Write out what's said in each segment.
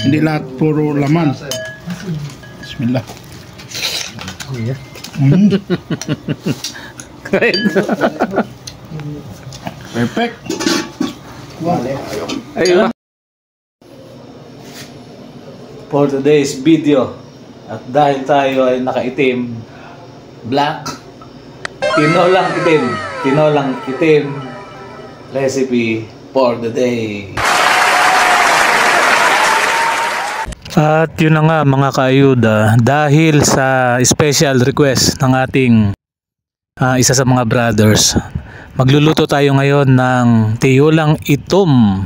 Hindi lahat puro laman. Bismillah. Perfect. Ayun. For today's video, at dahil tayo ay nakaitim, black, tinolang itim recipe for the day. At yun na nga mga kaayuda, dahil sa special request ng ating isa sa mga brothers, magluluto tayo ngayon ng tinolang itom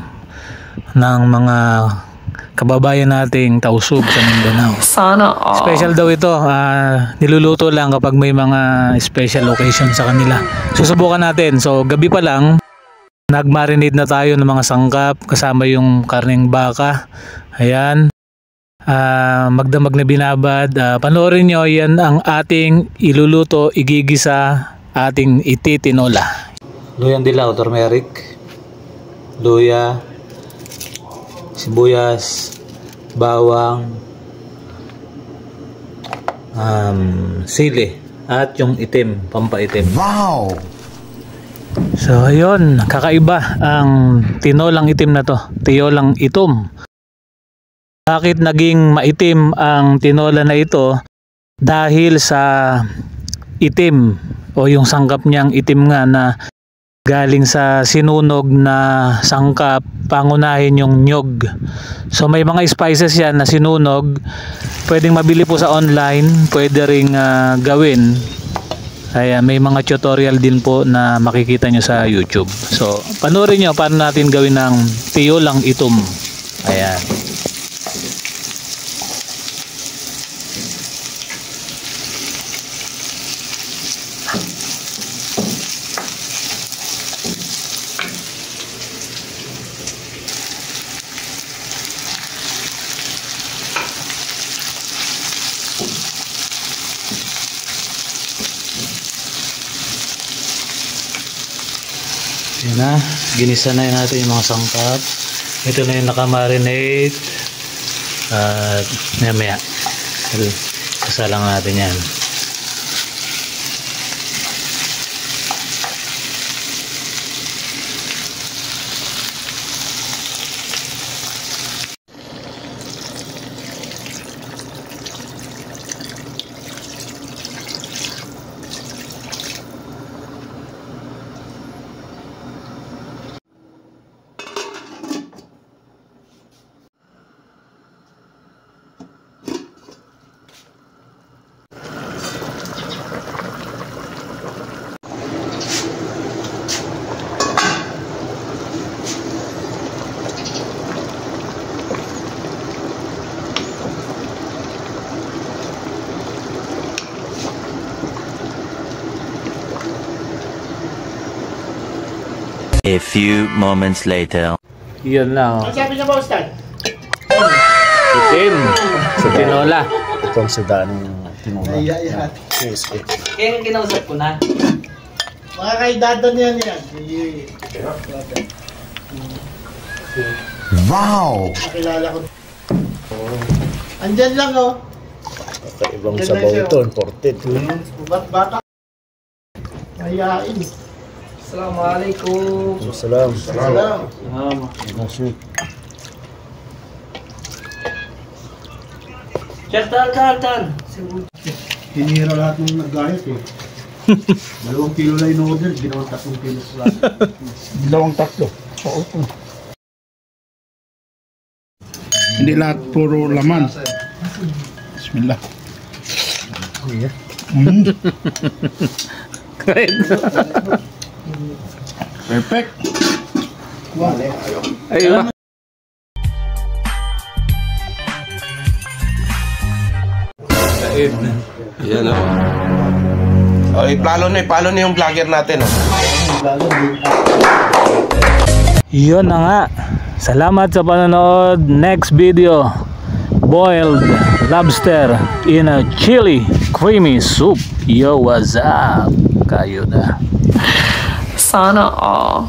ng mga kababayan nating tausug sa Mindanao. Sana all. Special daw ito, niluluto lang kapag may mga special occasion sa kanila. Susubukan natin. So gabi pa lang, nagmarinate na tayo ng mga sangkap kasama yung karneng baka. Ayan. Magdamag na binabad. Panoorin nyo, yan ang ating iluluto, igigisa, ating ititinola. Luyang dilaw, turmeric, luya, sibuyas, bawang, sili, at yung itim, pampaitim. Wow! So ayun, kakaiba ang tinolang itim na to, tinolang itom. Bakit naging maitim ang tinola na ito? Dahil sa itim o yung sangkap niyang itim nga na galing sa sinunog na sangkap, pangunahin yung nyog. So may mga spices yan na sinunog, pwedeng mabili po sa online, pwede ring gawin. Ay, may mga tutorial din po na makikita nyo sa YouTube. So panoorin nyo paano natin gawin ng tinolang itom. Ayan. Yan na, ginisa na natin yung mga sangkap. Ito na yung nakamarinate. At maya kasalang natin yan. A few moments later. Yun lang. Ang sabi niya ba, Ustad? Itim sa tinola. Itong sa ng tinola. Yes. Kaya kinausap ko na. Mga kaidada niyan yan. Wow! Nakilala ko. Andyan lang, oh. Kakaibang sabaw ito, imported. Bata. Mayain. Assalamualaikum. Salam. Salam. Masuk. Check tal. Hinira lahat ng nag-gayat eh. 2 kilo lang in-order, ginawang 3 kilo sa lahat. 2 Oo. Hindi lahat puro laman. Bismillah. Perfect. Ayun. Yan o. Oh, ipalo na yung vlogger natin. Yun na nga. Salamat sa panonood. Next video, boiled lobster in a chili creamy soup. Yo, what's up? Kayo na. Sana all.